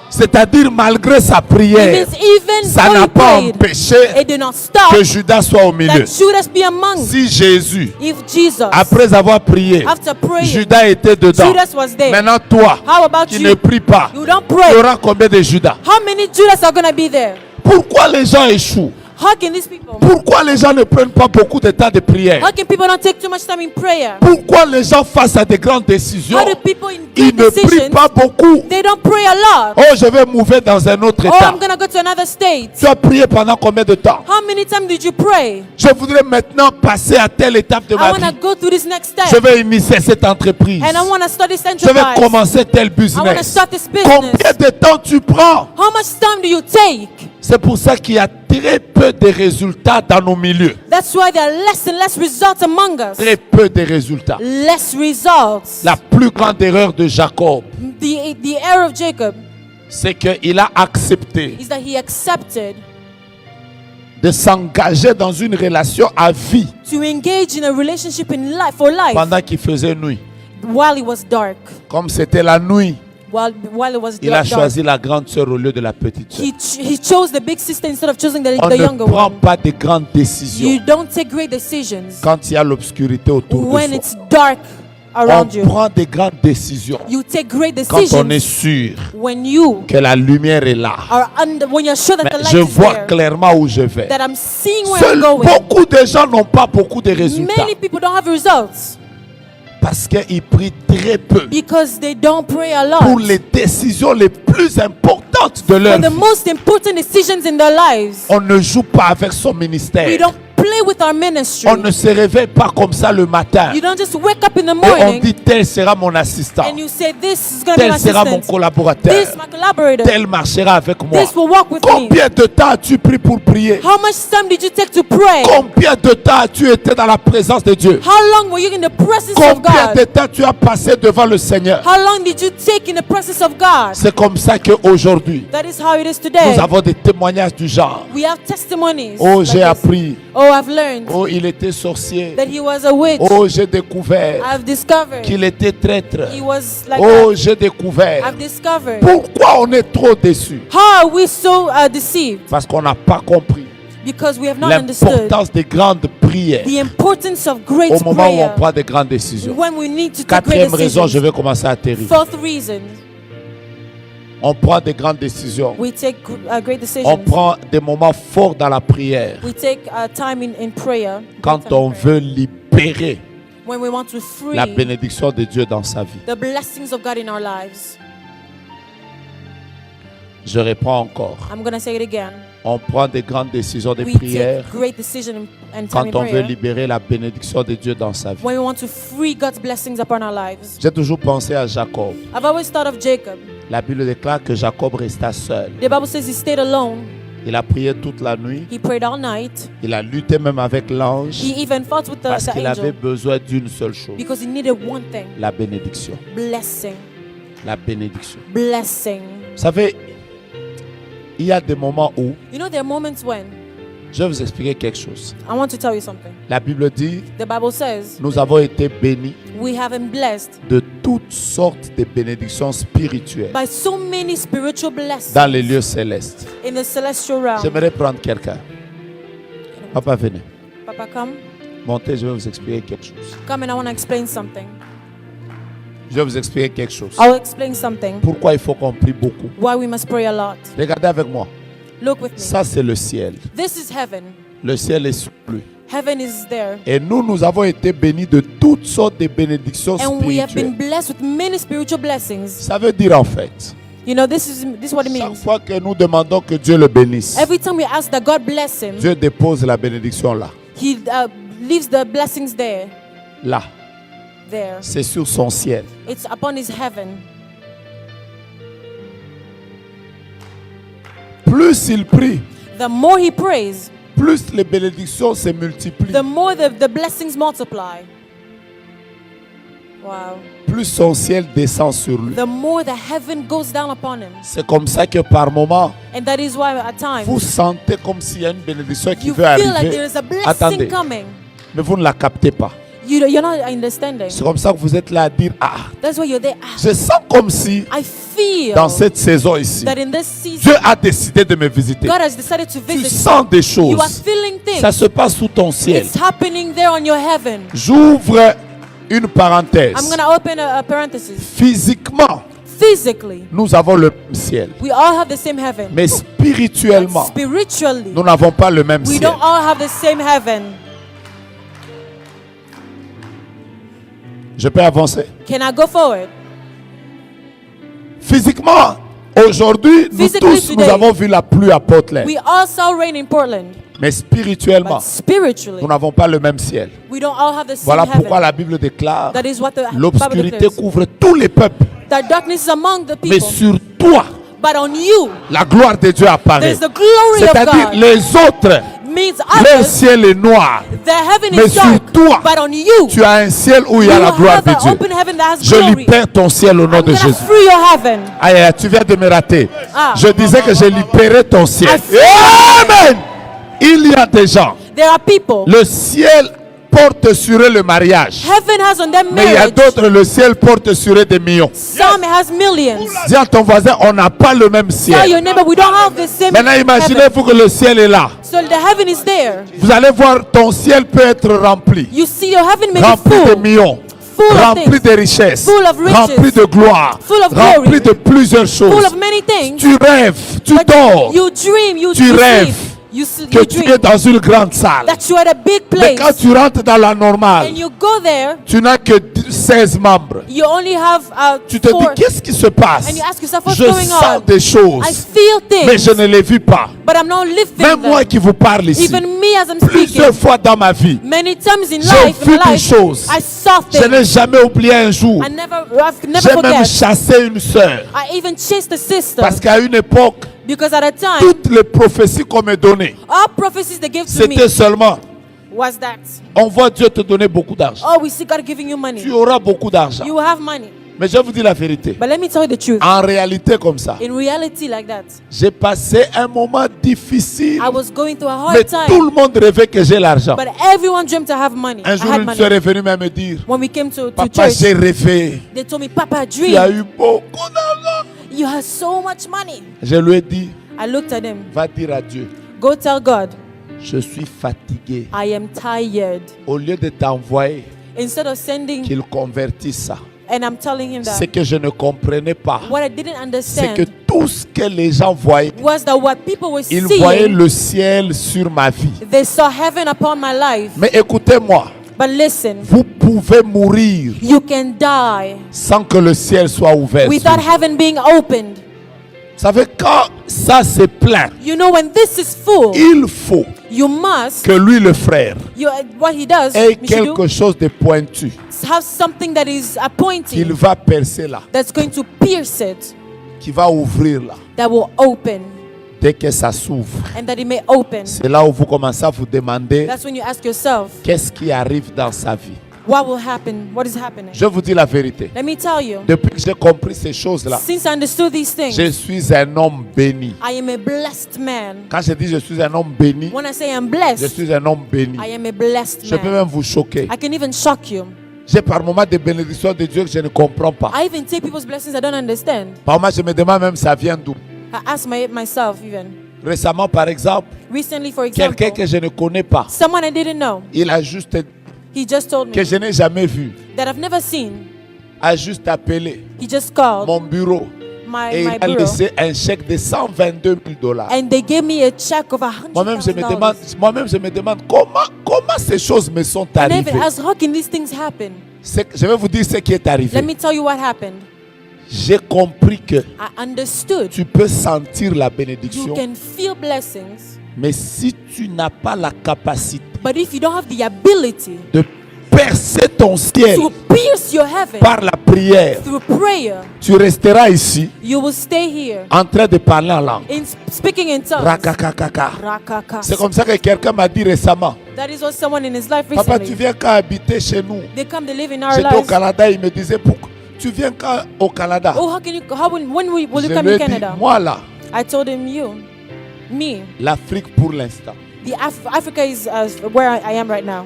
C'est-à-dire malgré sa It prière, means even ça though n'a he pas prayed, empêché it did not stop que Judas soit au milieu. that Judas be among. Si Jésus, If Jesus, après avoir prié, after praying, Judas était dedans. Judas was there. Maintenant toi, How about qui you? ne prie pas, You don't il y pray. aura combien de Judas? How many Judas are going to be there? Pourquoi les gens échouent? How can these people? Pourquoi les gens ne prennent pas beaucoup de temps de prière? How can people not take too much time in prayer? Pourquoi les gens face à des grandes décisions, How do people in ils great ne prient decisions, pas beaucoup? they don't pray a lot? Oh, je vais mouver dans un autre Oh, état. I'm gonna go to another state. Tu as prié pendant combien de temps? How many times did you pray? Je voudrais maintenant passer à telle étape de I ma want to vie. go through this next Je step, vais initier cette entreprise. and I want to start this Je vais enterprise. commencer tel I want to business. start this Combien business. de temps tu prends? How much time do you take? C'est pour ça qu'il y a très peu de résultats dans nos milieux. That's why there are less and less results among us. Très peu de résultats. Less results. La plus grande erreur de Jacob, The error of Jacob c'est qu'il a accepté is that he accepted de s'engager dans une relation à vie to engage in a relationship in life for life pendant qu'il faisait nuit. while it was dark. Comme c'était la nuit, While it was il a dark. choisi la grande sœur au lieu de la petite sœur. He chose the big sister instead of choosing On the ne younger prend one. pas de grandes décisions You don't take great decisions quand il y a l'obscurité autour when de it's soi. dark On around you. prend des grandes décisions You take great quand on est decisions sûr when you que la lumière est là. are under, when you're sure that Mais the light je is vois there, clairement où je vais. that I'm seeing where I'm Seuls going. beaucoup de gens n'ont pas beaucoup de résultats Many people don't have results parce qu'ils prient très peu because they don't pray a pour lot. les décisions les plus importantes de For leur the vie. most important decisions in their lives, On ne joue pas avec son ministère. we don't play with our ministry. On ne se réveille pas comme ça le matin. You don't just wake up in the Et on morning dit tel sera mon assistant, and you say, this is going to be tel my sera mon assistant, collaborateur, this my collaborator, tel marchera avec moi. this will walk with me. Combien de temps as-tu pris pour prier? How much time did you take to pray? Combien de temps as-tu été dans la présence de Dieu? How long were you in the presence of Combien de God? temps tu as passé devant le Seigneur? How long did you take in the presence of God? C'est comme ça qu'aujourd'hui, That is how it is today. nous avons des témoignages du genre. We have testimonies. Oh, like j'ai this. appris. Oh, I've learned Oh, il était sorcier. that he was a witch. Oh, j'ai découvert I've discovered qu'il était traître. he was like Oh, that. j'ai découvert. I've discovered. Pourquoi on est trop déçus? How are we so deceived? Parce qu'on n'a pas compris Because we have not understood l'importance des grandes prières the importance of great au moment où on prayer prend des grandes décisions. when we need to take great Quatrième raison, je decisions. vais commencer à atterrir. Fourth reason, On prend des grandes décisions. we take great On decisions. prend des moments forts dans la prière We take time in prayer quand time in on prayer. veut libérer When we want to free la bénédiction de Dieu dans sa vie. the blessings of God in our lives. Je reprends encore. I'm going to say it again. On prend des grandes décisions de We prière take great decision and time quand in on veut prayer libérer la bénédiction de Dieu dans sa vie. when we want to free God's blessings upon our lives. J'ai toujours pensé à Jacob. I've always thought of Jacob. La Bible déclare que Jacob resta seul. The Bible says he stayed alone. Il a prié toute la nuit. He prayed all night. Il a lutté même avec l'ange He even fought with parce the qu'il avait angel besoin d'une seule chose. because he needed one thing: La bénédiction. blessing. La bénédiction. Blessing. Vous savez, il y a des moments où, You know, there are moments when je vais vous expliquer quelque chose. I want to tell you something. La Bible dit, The Bible says nous avons été bénis we have been blessed de toutes sortes de bénédictions spirituelles by so many spiritual blessings dans les lieux célestes. in the celestial realm. J'aimerais prendre quelqu'un. Papa, venez. Papa, come. Montez, je vais vous expliquer quelque chose. Come and I want to explain something. Je vais vous expliquer quelque chose. I'll explain something. Pourquoi il faut qu'on prie beaucoup? Why we must pray a lot. Regardez avec moi. Look with me. Ça, c'est le ciel. This is heaven. Le ciel est sur lui. Heaven is there. Et nous avons été bénis de toutes sortes de bénédictions And we have been spirituelles. blessed with many spiritual blessings. Ça veut dire en fait, You know, this is what it chaque means. fois que nous demandons que Dieu le bénisse, Every time we ask that God bless him, Dieu dépose la bénédiction là. he leaves the blessings there. Là. There. C'est sur son ciel. It's upon his heaven. Plus il prie, The more he prays, plus les bénédictions se multiplient. the more the blessings multiply. Wow. Plus son ciel descend sur lui. The more the heaven goes down upon him. C'est comme ça que par moment, And that is why at vous times sentez comme s'il y a une bénédiction qui you veut feel like there arriver. is a blessing Attendez, coming. mais vous ne la captez pas. You're not understanding. C'est comme ça que vous êtes là à dire, ah, That's why you're there. Ah, je sens comme si I feel dans cette saison ici, that in this season, Dieu a décidé de me visiter. God has decided to Tu visit sens des you. You are choses. feeling Ça things. se passe sous ton ciel. It's happening there on your heaven. J'ouvre une parenthèse. I'm going to open a parenthesis. Physiquement, Physically, nous avons le même ciel. we all have the same heaven. Mais spirituellement, Spiritually, nous n'avons pas le même we ciel. don't all have the same heaven. Je peux avancer. Can I go forward? Physiquement, aujourd'hui, nous Physically tous, nous today, avons vu la pluie à Portland. We all saw rain in Portland, Mais spirituellement, but spiritually, nous n'avons pas le même ciel. we don't all have the same Voilà pourquoi heaven. la Bible déclare That is what the Bible l'obscurité declares. couvre tous les peuples. That darkness is among the Mais people, sur toi, but on you, la gloire de Dieu apparaît. there's the glory of C'est-à-dire, God. les autres, Means leur others, ciel est noir. the heaven Mais is sur dark, toi, but on you, tu as un ciel où il y you a la gloire have de an Dieu. open heaven that has Je glory. libère ton ciel au nom I'm de gonna Jésus. free your heaven. Aïe, aïe, tu viens de me rater. Ah. Je disais que j'ai libéré ton ciel. I- Amen. Il y a des gens, There are people, le ciel porte sur eux le mariage. heaven has on them Mais il y a marriage. d'autres, le ciel porte sur eux des millions. Some has millions. Dis à ton voisin, on n'a pas le même Tell ciel. your neighbor we don't have the same Maintenant, heaven. imaginez-vous que le ciel est là. So the heaven is there. Vous allez voir, ton ciel peut être rempli. You see your heaven may be Rempli de full, millions. full of Rempli things, de richesses. full of riches, Rempli de gloire. full of Rempli glory, de plusieurs full choses. of many things. Tu rêves, tu But dors, you dream, you tu rêves sleep, you que you tu es dream dans une grande salle. that you are at a big Mais quand place, tu rentres dans la normale, and you go there, tu n'as que 16 membres. you only have Tu te dis, 4, qu'est-ce qui se passe? and you ask yourself what's Je going sens on. des I choses, feel mais things, je ne les vis pas. but I'm not living Même moi them. qui vous parle ici, Even me as I'm plusieurs speaking, fois dans ma vie, many times in j'ai life, vu des in life, choses. I saw Je things. n'ai jamais oublié un jour. I've never J'ai même forget. chassé une sœur. I even chased a sister Parce qu'à une époque, because at a time, toutes les prophéties qu'on me donnait, all prophecies they gave to c'était me seulement, was that, on voit Dieu te donner beaucoup d'argent. oh, we see God giving you Tu money. auras beaucoup d'argent. You have money. Mais je vous dis la vérité. But let me tell you the truth. En réalité comme ça, In reality, like that, j'ai passé un moment difficile. I was going through a Mais hard tout time. le monde rêvait que j'ai l'argent. But everyone dreamed to have money. Un I jour, had une sœur money. est venue même me dire, When we came to papa, church, j'ai rêvé. they told me, Papa, Tu as dream. eu beaucoup d'argent. You have so much money. Je lui ai dit, I looked at him. va dire à Dieu, Go tell God, je suis fatigué. I am tired. Au lieu de t'envoyer, Instead of sending, qu'il convertisse ça. and I'm telling him Ce that, que je ne comprenais pas, what I didn't c'est que understand tout ce que les gens voyaient, was that what people were ils voyaient seeing, le ciel sur ma vie. they saw heaven upon my life. Mais écoutez-moi, But listen, vous pouvez mourir you can die sans que le ciel soit ouvert. sur without vous. heaven being opened. Vous savez, quand ça c'est plein, You know, when this is full, il faut you must, que lui, le frère, what he does, ait you should do, quelque chose de pointu have something that is qu'il appointing, va percer là, that's going to pierce it, qui va ouvrir là. that will open, Dès que ça s'ouvre, and that it may open. c'est là où vous commencez à vous demander That's when you ask yourself, qu'est-ce qui arrive dans sa vie. what will happen? What is happening? Je vous dis la vérité. Let me tell you, Depuis que j'ai compris ces choses-là, since I understood these things, je suis un homme béni. I am a blessed man. Quand je dis je suis un homme béni, When I say I'm je blessed, suis un homme béni. I am a blessed Je peux man. même vous choquer. I can even shock you. J'ai par moments des bénédictions de Dieu que je ne comprends pas. I even take people's blessings I don't understand. Par moments, je me demande même ça vient d'où. I ask myself even. Récemment, par exemple, Recently, for example, quelqu'un que je ne connais pas, someone I didn't know, il a juste he just told que me je n'ai jamais vu, that I've never seen. a juste appelé He just called mon bureau et my il a bureau, laissé un chèque de 122 000 $. and they gave me a check of Moi-même, je me demande, $100,000. comment ces choses me sont And I arrivées. even asked, how can these things happen? Je vais vous dire ce qui est Let arrivé. me tell you what happened. J'ai compris que I understood. tu peux sentir la You bénédiction, can feel blessings, mais si tu n'as pas la capacité but if you don't have the ability de percer ton ciel to pierce your heaven par la prière, through prayer, tu resteras ici you will stay here en train de parler en langue. in speaking in tongues. Rakakakaka. Rakaka. C'est comme ça que quelqu'un m'a dit récemment, That is what someone in his life papa, tu recently. viens quand habiter chez nous. They come, they live in our J'étais au lives. Canada, il me disait, pourquoi tu viens quand au Canada? Oh, how can you? When will you Je come lui ai in dit, Canada? moi là, I told him, me. l'Afrique pour l'instant. Africa is where I am right now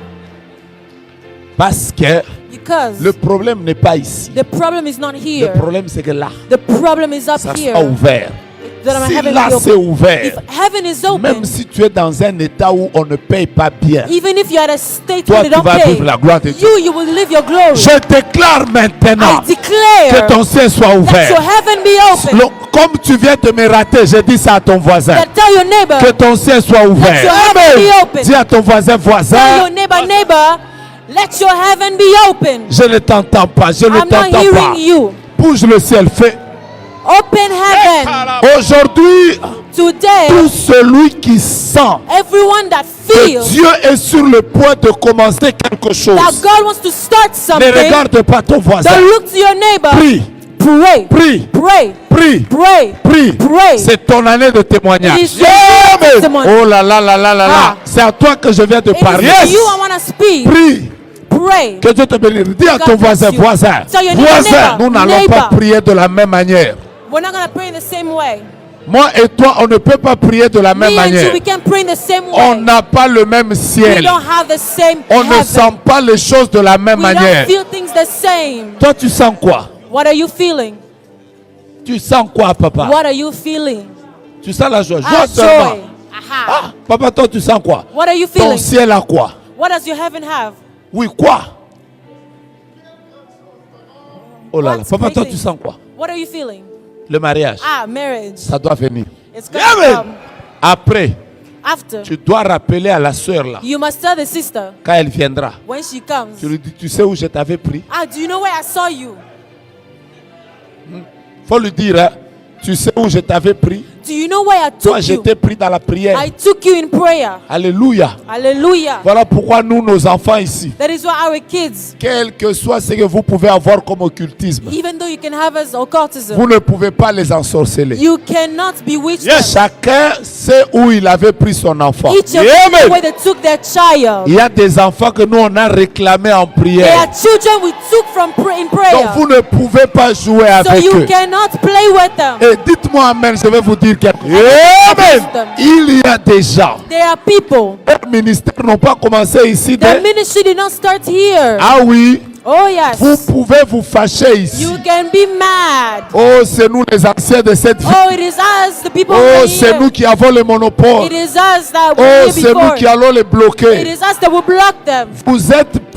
Parce que because le problème n'est pas ici. the problem is not Le here. problème c'est que là, The problem is up ça here. sera ouvert. that my Si heaven là be c'est open. ouvert, If heaven is open, même si tu es dans un état où on ne paye pas bien, even if you're at a state toi where they tu don't vas pay, vivre la gloire de Dieu. you will live your glory. Je déclare maintenant I declare que ton ciel soit that your ouvert. heaven be open. Comme tu viens de me rater, je dis ça à ton voisin. That tell your neighbor, Que ton ciel soit ouvert. your heaven be open. Dis à ton voisin, tell your voisin, neighbor, let your heaven be open. je ne t'entends pas, je ne I'm not t'entends pas. hearing you. Bouge le ciel, fais. Open heaven. Aujourd'hui, Today, tout celui qui sent everyone that que feels Dieu est sur le point de commencer quelque chose, that God wants to start ne something, regarde pas ton voisin. don't look to your neighbor. Prie, Pray. prie, Pray. prie, Pray. prie. Pray. C'est ton année de témoignage. It is your testimony. Oh là là là là là là. Ah. C'est à toi que je viens de It is parler. to you I want to speak. Prie. Pray. Que Dieu te bénisse. Dis à God ton bless voisin, you. voisin, Tell your neighbor, voisin, nous n'allons neighbor. pas prier de la même manière. We're not going to pray in the same way. Moi et toi, on ne peut pas prier de la même Me and manière. you, we can pray in the same On way. n'a pas le même We ciel. don't have the same On ne heaven. sent pas les choses de la même We don't manière. feel things the same. Toi, tu sens quoi? What are you feeling? Tu sens quoi, papa? What are you feeling? Tu sens la joie. Joie Ah, seulement. joy. Aha. Ah, papa, toi, tu sens quoi? What are you Ton feeling? ciel a quoi? What does your heaven have? Oui, quoi? Oh là là. What's Papa, toi, crazy? tu sens quoi? What are you feeling? Le mariage. Ah, marriage. Ça doit venir. It's going to Amen. come. Après, After, tu dois rappeler à la sœur là, you must tell the sister quand elle viendra. when she comes. Tu lui dis, tu sais où je t'avais pris? Ah, do you know where I saw you? Faut lui dire, hein, tu sais où je t'avais pris? Do you know where I Toi, took je you? t'ai pris dans la prière. I took you in prayer. Alléluia. Hallelujah. Voilà pourquoi nous, nos enfants ici, That is why our kids, quel que soit ce que vous pouvez avoir comme occultisme, even though you can have as occultism, vous ne pouvez pas les ensorceler. you cannot bewitch them. Chacun sait où il avait pris son enfant. Each of them where they took their child. Il y a des enfants que nous on a réclamés en They prière. are children we took from in Donc prayer. vous ne pouvez pas jouer So avec you eux. cannot play with them. Et dites-moi amen, je vais vous dire quelque chose. Amen. Il y a des gens, There are people. leurs ministères n'ont pas commencé ici. The ministry did not start here. Ah oui, Oh vous yes. pouvez vous fâcher ici. You can be mad. Oh, c'est nous les anciens de cette vie. Oh, it is us, the people who Oh, are c'est nous here. qui avons le monopole. It is us that Oh, were here c'est nous before. qui allons les It bloquer. is us that will block them.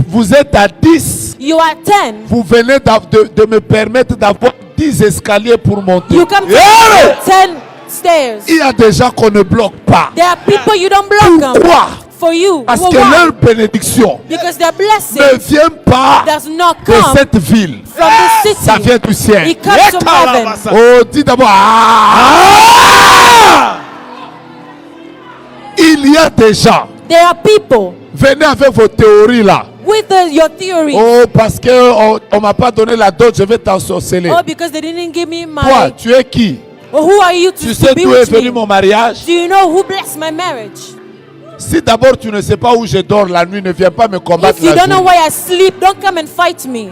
Vous êtes à 10. You are 10. Vous venez de me permettre d'avoir 10 escaliers pour monter. You come to Yeah! 10 stairs. Il y a des gens qu'on ne bloque pas. There are people you don't block them. Pourquoi? For you. Parce Well, que why? leur bénédiction Because their ne blessing vient pas does not de come cette ville. from the city. Ça vient du ciel. It comes from heaven. Oh, dis d'abord. Ah! Il y a des gens. There are people Venez avec vos théories là. with your theory. Oh, parce que on m'a pas donné la dot, je vais t'ensorceler. Oh, because they didn't give me Toi, my. tu es qui? Well, who are you Tu to sais be d'où est with venu me? mon mariage? Do you know who blessed my marriage? Si d'abord tu ne sais pas où je dors la nuit, ne viens pas me combattre If you la don't know journée. where I sleep, don't come and fight me.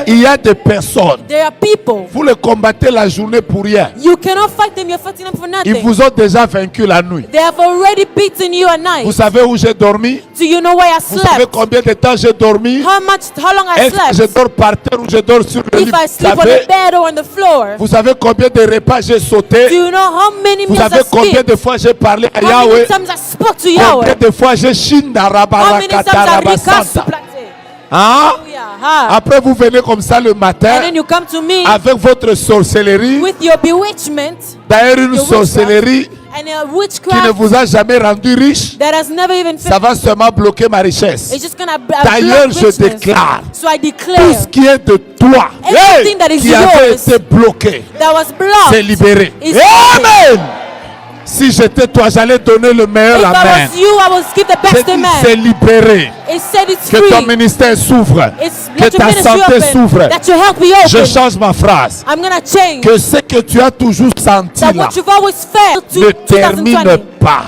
Il y a des personnes, There are people. vous les combattez la journée pour rien. You cannot fight them. You're fighting them for Ils nothing. vous ont déjà vaincu la nuit. They have already beaten you at night. Vous savez où j'ai dormi? Do you know where I Vous savez slept? combien de temps j'ai dormi? How long I Est-ce que je slept? dors par terre ou je dors sur le lit? If I sleep on the bed or on the floor. Vous savez combien de repas j'ai Do sauté? you know how many Vous meals I savez combien skipped? de fois j'ai parlé à How Yahweh? many times I spoke to Combien Yahweh? de fois j'ai shindaraba How many times I recast rakata. Hein? ha. Après vous venez comme ça le And matin then you come to me avec votre sorcellerie. with your bewitchment D'ailleurs une your witchcraft. sorcellerie and a qui ne witchcraft vous a jamais rendu riche. that has never even Ça va seulement bloquer ma richesse. It's just gonna D'ailleurs, block je richness. déclare So I tout declare ce qui est de toi everything that is qui avait yours été bloqué, that was blocked. c'est libéré. Is Amen. Si j'étais toi, j'allais donner le meilleur If I amen. was you, I will give the J'ai best dit, amen. c'est libéré. It said it's Que ton free. ministère souffre. It's Que let your ta ministry santé open. souffre. That your health be Je open. change ma phrase. I'm gonna change. Que ce que tu as toujours senti That là what you've always felt ne to termine 2020 pas.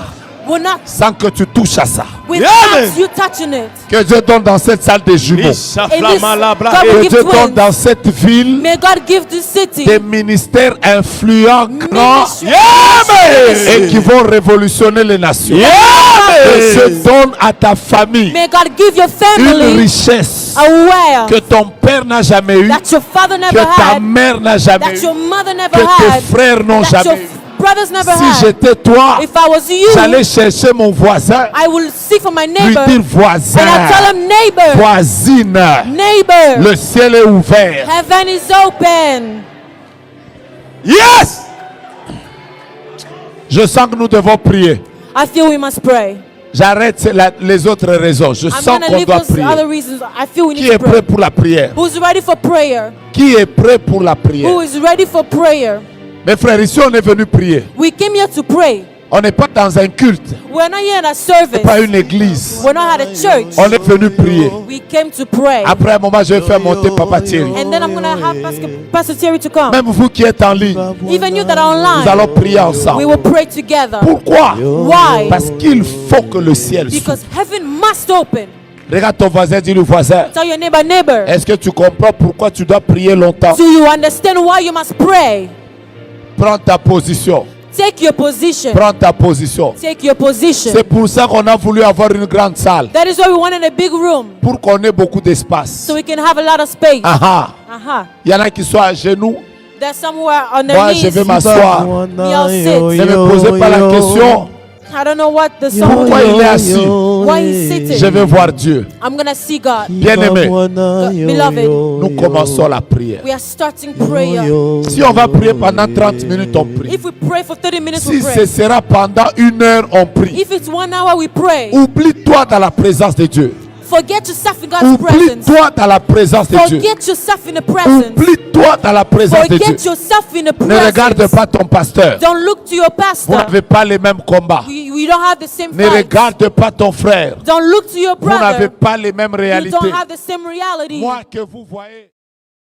will not sans que tu touches à ça. without Amen. you touching it. Que Dieu donne dans cette salle des jumeaux. God Que will Dieu give donne twins. dans cette ville May God give this city des ministères influents, grands, ministry et qui vont révolutionner les nations. Que Dieu donne à ta famille May God give your une family richesse a wealth que ton père n'a jamais eue, that your father que never ta had, mère n'a jamais that your eue, mother never que tes had, frères n'ont that your jamais eu. brothers never Si had. j'étais toi, If I was you, j'allais chercher mon voisin, I will seek for my lui neighbor dire and voisin, I tell him, neighbor, voisine, neighbor, le ciel est ouvert. heaven is open. Yes. Je sens que nous devons prier. I feel we must pray. J'arrête les autres raisons. Je I'm sens going to qu'on leave doit those other prier. reasons. I feel we Qui need est to prêt pray. pour la prière? Who's ready for prayer? Qui est prêt pour la prière? Who is ready for prayer? Mes frères, ici on est venu prier. We came here to pray. On n'est pas dans un culte, We're not here at a service. pas une église. We're not at a church. On est venu prier. We came to pray. Après un moment, je vais faire monter Papa Thierry. And then I'm going to have Pastor Terry to come. Même vous qui êtes en ligne, Even you that are nous online, allons prier we ensemble. will pray together. Pourquoi? Why? Parce qu'il faut que le ciel s'ouvre. Because heaven must open. Regarde ton voisin, dis-le voisin. Tell your neighbor, neighbor, Est-ce que tu comprends pourquoi tu dois prier longtemps? do you understand why you must pray? Prends ta position. Take your position. Prends ta position. Take your position. C'est pour ça qu'on a voulu avoir une grande salle. That is why we wanted a big room, Pour qu'on ait beaucoup d'espace. so we can have a lot of space. Ah Uh-huh. Il y en a qui sont à genoux. There's somewhere on their Moi, knees. je vais m'asseoir. Ne me posez pas la question. I don't know what the song Pourquoi il est assis? Why he's sitting. Je vais voir Dieu. I'm going to see God. Bien-aimé, Beloved, nous commençons la prière. we are starting prayer. Si on va prier pendant 30 minutes, on prie. If we pray for 30 minutes, Si we ce pray. sera pendant 1 heure, on prie. If it's 1 hour, we pray. Oublie-toi dans la présence de Dieu. Forget yourself in God's presence. Oublie-toi dans la présence de Dieu. Forget yourself in the presence. Oublie-toi dans la présence de Dieu. Forget yourself in the Ne regarde presence. pas ton pasteur. Don't look to your Vous pastor. n'avez pas les mêmes combats. We don't have the same Ne fight. regarde pas ton frère. Don't look to your Vous n'avez brother. pas les mêmes You réalités. don't have the same reality. Moi que vous voyez.